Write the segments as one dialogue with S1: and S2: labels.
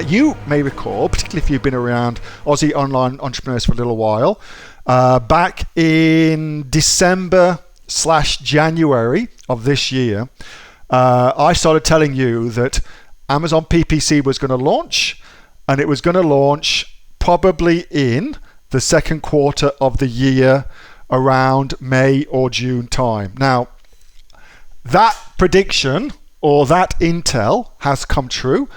S1: You may recall, particularly if you've been around Aussie online entrepreneurs for a little while, back in December/January of this year, I started telling you that Amazon PPC was going to launch, and it was going to launch probably in the second quarter of the year around May or June time. Now, that prediction or that intel has come true.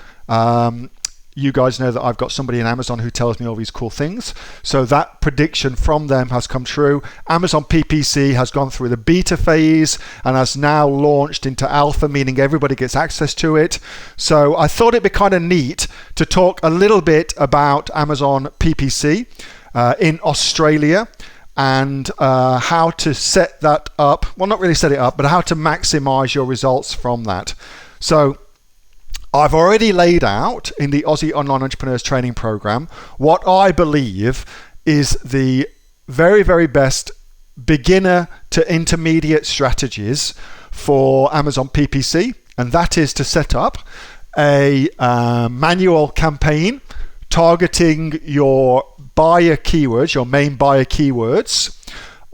S1: You guys know that I've got somebody in Amazon who tells me all these cool things. So that prediction from them has come true. Amazon PPC has gone through the beta phase and has now launched into alpha, meaning everybody gets access to it. So I thought it'd be kind of neat to talk a little bit about Amazon PPC in Australia and how to set that up. Well, not really set it up, but how to maximize your results from that. So I've already laid out in the Aussie Online Entrepreneurs Training Program what I believe is the very, very best beginner to intermediate strategies for Amazon PPC, and that is to set up a manual campaign targeting your buyer keywords, your main buyer keywords,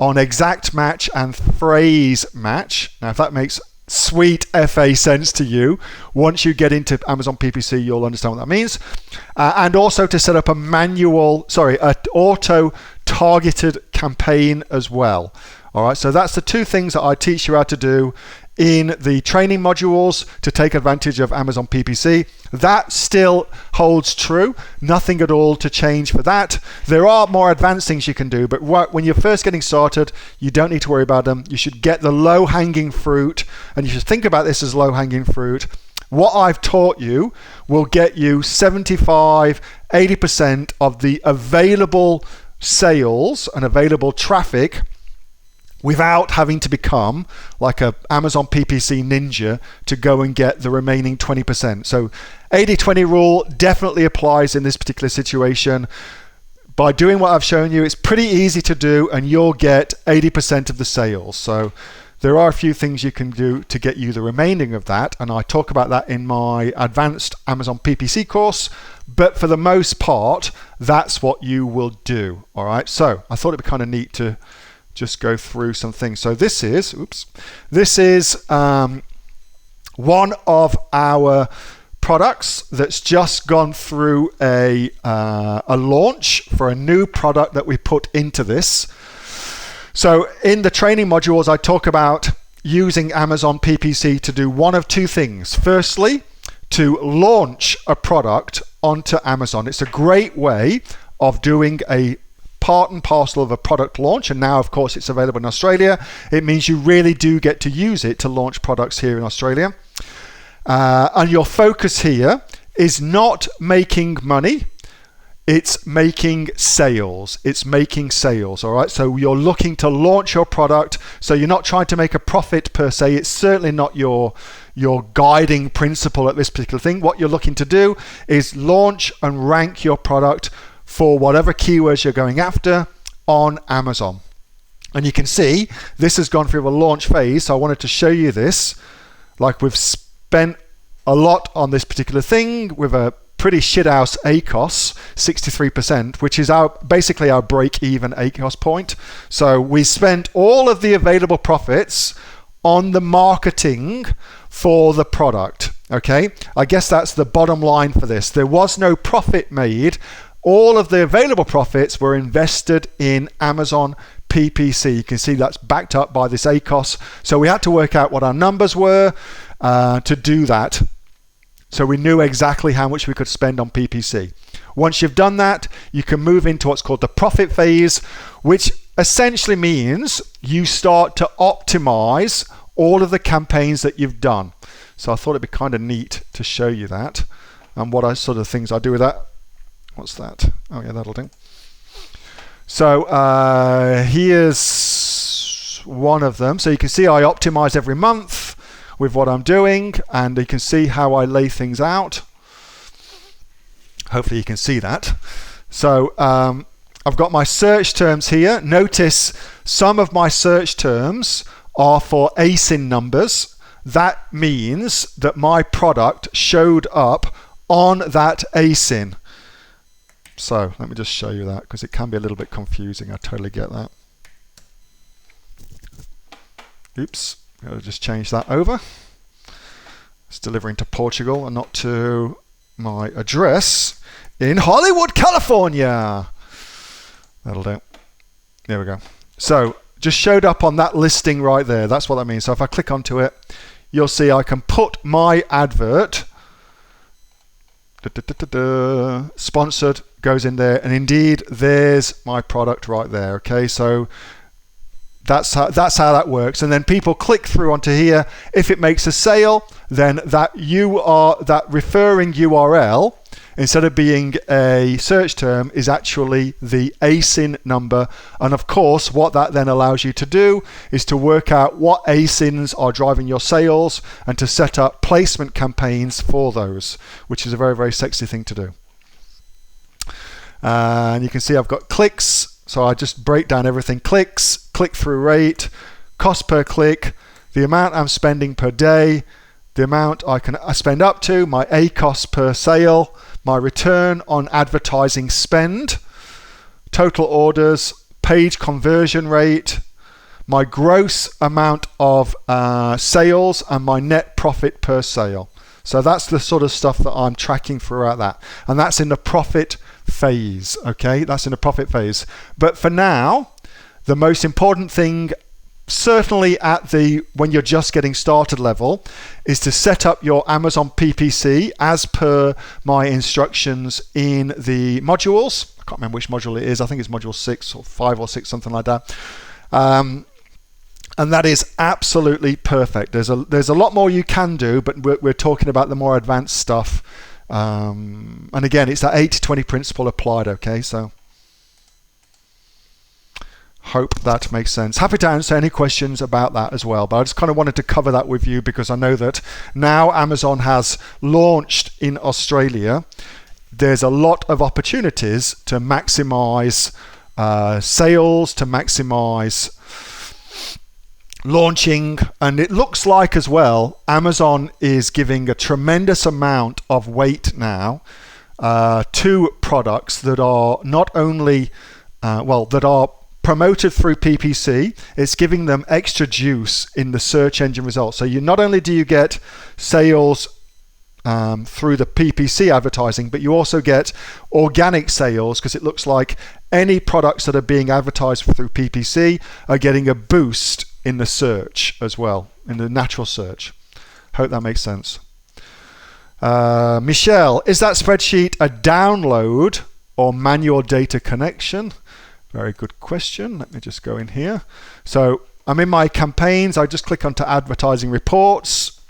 S1: on exact match and phrase match. Now, if that makes sweet FA sense to you, once you get into Amazon PPC, you'll understand what that means. And also to set up an auto-targeted campaign as well. All right, so that's the two things that I teach you how to do in the training modules to take advantage of Amazon PPC. That still holds true. Nothing at all to change for that. There are more advanced things you can do, but when you're first getting started, you don't need to worry about them. You should get the low-hanging fruit, and you should think about this as low-hanging fruit. What I've taught you will get you 75, 80% of the available sales and available traffic without having to become like a Amazon PPC ninja to go and get the remaining 20%. So 80-20 rule definitely applies in this particular situation. By doing what I've shown you, it's pretty easy to do, and you'll get 80% of the sales. So there are a few things you can do to get you the remaining of that, and I talk about that in my advanced Amazon PPC course, but for the most part, that's what you will do. All right, so I thought it'd be kind of neat to just go through some things. So this is one of our products that's just gone through a launch for a new product that we put into this. So in the training modules, I talk about using Amazon PPC to do one of two things. Firstly, to launch a product onto Amazon. It's a great way of doing a part and parcel of a product launch, and now of course it's available in Australia. It means you really do get to use it to launch products here in Australia, and your focus here is not making money, it's making sales. All right, so you're looking to launch your product, so you're not trying to make a profit per se. It's certainly not your guiding principle at this particular thing. What you're looking to do is launch and rank your product for whatever keywords you're going after on Amazon. And you can see this has gone through a launch phase, so I wanted to show you this. Like, we've spent a lot on this particular thing with a pretty shithouse ACOS, 63%, which is basically our break-even ACOS point. So we spent all of the available profits on the marketing for the product. Okay, I guess that's the bottom line for this. There was no profit made. All of the available profits were invested in Amazon PPC. You can see that's backed up by this ACOS. So we had to work out what our numbers were to do that. So we knew exactly how much we could spend on PPC. Once you've done that, you can move into what's called the profit phase, which essentially means you start to optimize all of the campaigns that you've done. So I thought it'd be kind of neat to show you that and what sort of things I do with that. What's that? Oh yeah, that'll do. So here's one of them. So you can see I optimize every month with what I'm doing, and you can see how I lay things out. Hopefully you can see that. So I've got my search terms here. Notice some of my search terms are for ASIN numbers. That means that my product showed up on that ASIN. So let me just show you that because it can be a little bit confusing. I totally get that. Oops, I'll just change that over. It's delivering to Portugal and not to my address in Hollywood, California. That'll do. There we go. So just showed up on that listing right there. That's what that means. So if I click onto it, you'll see I can put my advert, sponsored, goes in there, and indeed there's my product right there. Okay, so that's how that works. And then people click through onto here. If it makes a sale, then that referring URL, instead of being a search term, is actually the ASIN number. And of course, what that then allows you to do is to work out what ASINs are driving your sales and to set up placement campaigns for those, which is a very, very sexy thing to do. And you can see I've got clicks. So I just break down everything: clicks, click-through rate, cost per click, the amount I'm spending per day, the amount I spend up to, my ACoS per sale, my return on advertising spend, total orders, page conversion rate, my gross amount of sales, and my net profit per sale. So that's the sort of stuff that I'm tracking throughout that. And that's in the profit phase, okay? That's in the profit phase. But for now, the most important thing, certainly at the when you're just getting started level, is to set up your Amazon PPC as per my instructions in the modules. I can't remember which module it is. I think it's module 6 or 5 or 6, something like that. And that is absolutely perfect. There's a lot more you can do, but we're talking about the more advanced stuff. And again, it's that 80-20 principle applied, okay? So hope that makes sense. Happy to answer any questions about that as well, but I just kind of wanted to cover that with you because I know that now Amazon has launched in Australia. There's a lot of opportunities to maximize sales, to maximize launching, and it looks like as well Amazon is giving a tremendous amount of weight now to products that are not only that are promoted through PPC. It's giving them extra juice in the search engine results. So you not only do you get sales through the PPC advertising, but you also get organic sales, because it looks like any products that are being advertised through PPC are getting a boost in the search as well, in the natural search. Hope that makes sense. Michelle, is that spreadsheet a download or manual data connection? Very good question. Let me just go in here. So I'm in my campaigns. I just click onto advertising reports.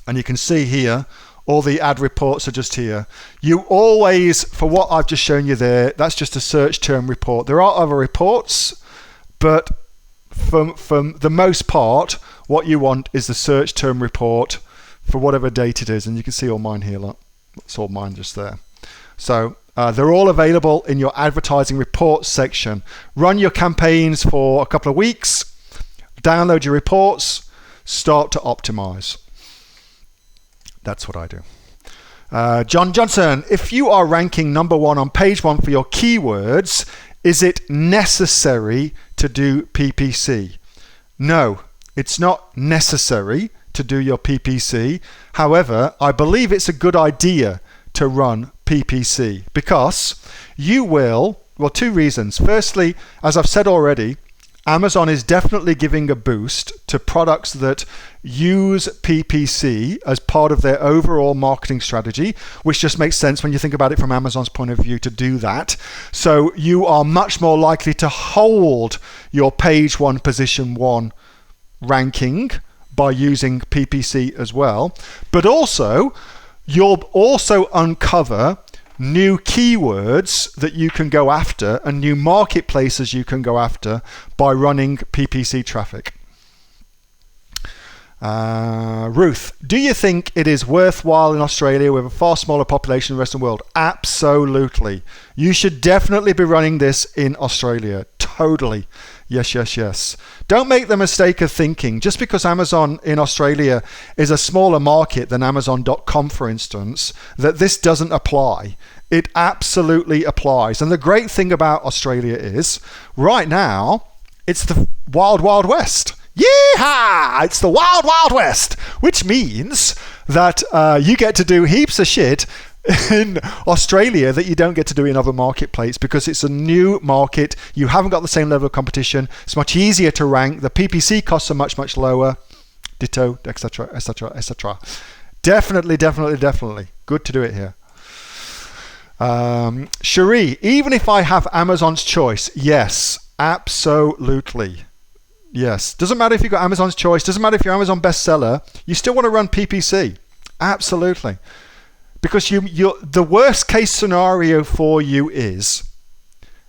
S1: And you can see here, all the ad reports are just here. You always, for what I've just shown you there, that's just a search term report. There are other reports, but from the most part, what you want is the search term report for whatever date it is. And you can see all mine here. Look, it's all mine just there. So they're all available in your advertising reports section. Run your campaigns for a couple of weeks, download your reports, start to optimize. That's what I do. John Johnson, if you are ranking number 1 on page 1 for your keywords, is it necessary to do PPC? No, it's not necessary to do your PPC. However, I believe it's a good idea to run PPC because you will, well, 2 reasons. Firstly, as I've said already, Amazon is definitely giving a boost to products that use PPC as part of their overall marketing strategy, which just makes sense when you think about it from Amazon's point of view to do that. So you are much more likely to hold your page 1, position 1 ranking by using PPC as well. But also, you'll also uncover new keywords that you can go after and new marketplaces you can go after by running PPC traffic. Ruth, do you think it is worthwhile in Australia with a far smaller population than the rest of the world? Absolutely. You should definitely be running this in Australia. Totally. Yes. Don't make the mistake of thinking just because Amazon in Australia is a smaller market than Amazon.com, for instance, that this doesn't apply. It absolutely applies. And the great thing about Australia is right now, it's the wild, wild west. Yeehaw! It's the wild, wild west, which means that you get to do heaps of shit in Australia that you don't get to do in other marketplaces because it's a new market. You haven't got the same level of competition. It's much easier to rank. The PPC costs are much, much lower. Ditto, etc., etc. Definitely. Good to do it here. Cherie, even if I have Amazon's choice, yes, absolutely. Yes. Doesn't matter if you've got Amazon's choice. Doesn't matter if you're Amazon bestseller. You still want to run PPC. Absolutely. Because the worst case scenario for you is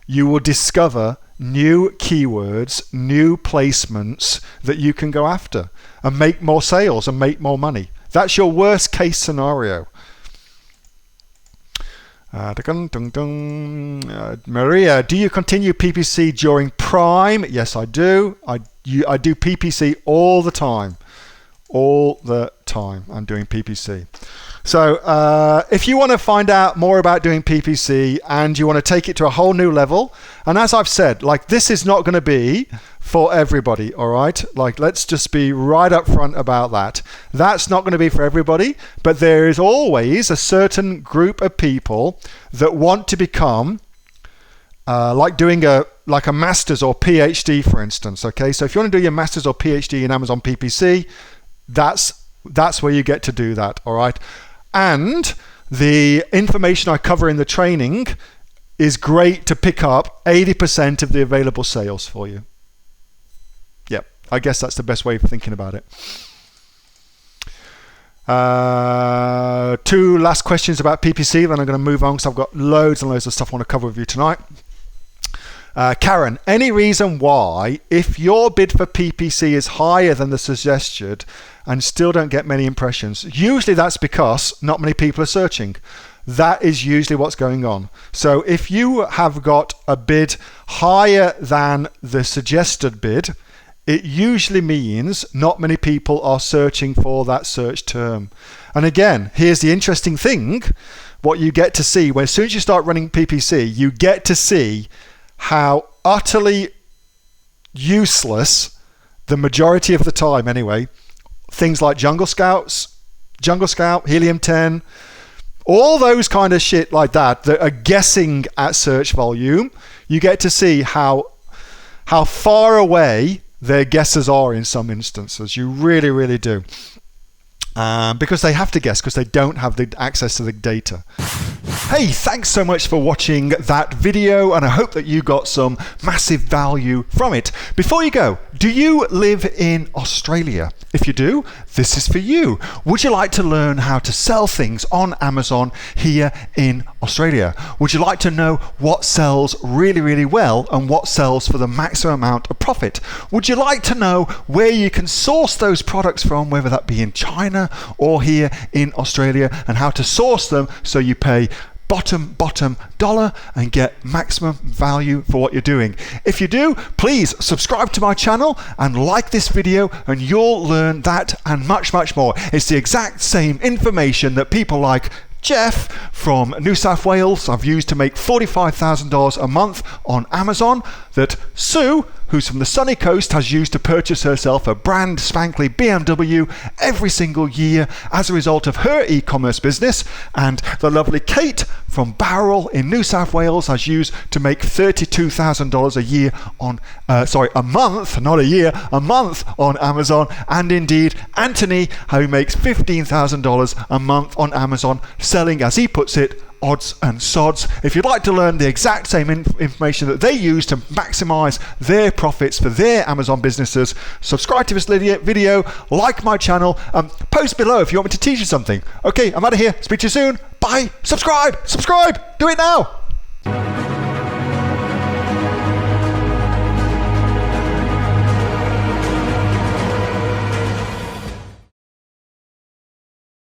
S1: you will discover new keywords, new placements that you can go after and make more sales and make more money. That's your worst case scenario. Maria, do you continue PPC during Prime? Yes, I do. I do PPC all the time. All the time I'm doing PPC. So if you want to find out more about doing PPC and you want to take it to a whole new level, and as I've said, like, this is not going to be for everybody, all right? Like, let's just be right up front about that. That's not going to be for everybody, but there is always a certain group of people that want to become like doing a master's or PhD, for instance, okay? So if you want to do your master's or PhD in Amazon PPC, that's where you get to do that, all right? And the information I cover in the training is great to pick up 80% of the available sales for you. Yep, I guess that's the best way of thinking about it. 2 last questions about PPC, then I'm going to move on because I've got loads and loads of stuff I want to cover with you tonight. Karen, any reason why, if your bid for PPC is higher than the suggested and still don't get many impressions? Usually that's because not many people are searching. That is usually what's going on. So if you have got a bid higher than the suggested bid, it usually means not many people are searching for that search term. And again, here's the interesting thing. What you get to see, when as soon as you start running PPC, you get to see how utterly useless, the majority of the time anyway, things like Jungle Scout, Helium 10, all those kind of shit like that are guessing at search volume. You get to see how far away their guesses are in some instances. You really, really do. Because they have to guess because they don't have the access to the data. Hey, thanks so much for watching that video, and I hope that you got some massive value from it. Before you go, do you live in Australia? If you do, this is for you. Would you like to learn how to sell things on Amazon here in Australia? Would you like to know what sells really, really well and what sells for the maximum amount of profit? Would you like to know where you can source those products from, whether that be in China or here in Australia, and how to source them so you pay bottom dollar and get maximum value for what you're doing? If you do, please subscribe to my channel and like this video, and you'll learn that and much, much more. It's the exact same information that people like Jeff from New South Wales I've used to make $45,000 a month on Amazon, that Sue, who's from the sunny coast, has used to purchase herself a brand spankly BMW every single year as a result of her e-commerce business, and the lovely Kate from Bowral in New South Wales has used to make $32,000 a year on, a month, not a year, a month on Amazon, and indeed Anthony, who makes $15,000 a month on Amazon, selling, as he puts it, odds and sods. If you'd like to learn the exact same information that they use to maximize their profits for their Amazon businesses, subscribe to this video, like my channel, post below if you want me to teach you something. Okay, I'm out of here. Speak to you soon. Bye. Subscribe. Do it now.